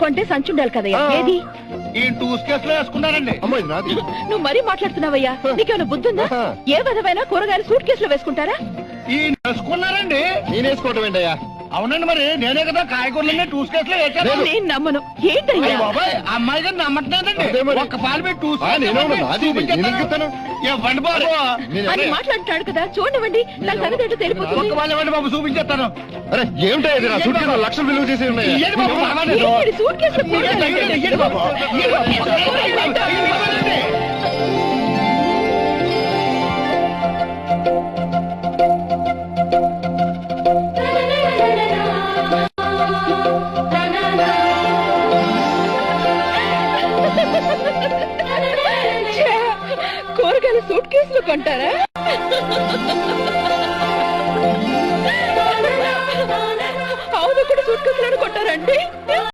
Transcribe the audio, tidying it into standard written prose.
అంటే సంచి ఉండాలి కదయ్యా, ఏది? ఈ టూస్ కేసులో వేసుకున్నారండి. అమ్మాయి నాది. నువ్వు మరీ మాట్లాడుతున్నావయ్యా, నీకేమైనా బుద్ధుందా? ఏ విధమైన కూరగాయలు సూట్ కేసులో వేసుకుంటారా? ఈ వేసుకున్నారండి. నేనేసుకోవటం ఏంటయ్యా? అవునండి, మరి నేనే కదా కాయగూరలన్నీ టూస్ కేసులో వేసాను. నేను నమ్మను. ఏంటయ్యా? బాబాయ్, అమ్మాయి గారు నమ్మట్లేదండి. అదే మరి. ఒక్క పాలు పెట్టి టూస్ ఇవ్వండి బాబు. అని మాట్లాడుతున్నాడు కదా, చూడండి నా సంగతి ఏంటో తెలిపోతుంది. ఒక్క పాలు ఇవ్వండి బాబు, చూపించేస్తాను. అరే ఏమిటా ఇది? నా సూట్ కేసులో లక్షలు విలువ చేసి ఉన్నాయి. ఇయ్యండి బాబు, పర్వాలేదు. ఏంటి సూట్ కేసులో కూరగాయలు ఇయ్యండి, అంటే? ఇయ్యండి బాబు. ఇవ్వండి. ఛే, కూరగాయలు సూట్ కేసులో కొంటారా? అవును, కూడా సూట్ కేసులో కొంటారండి.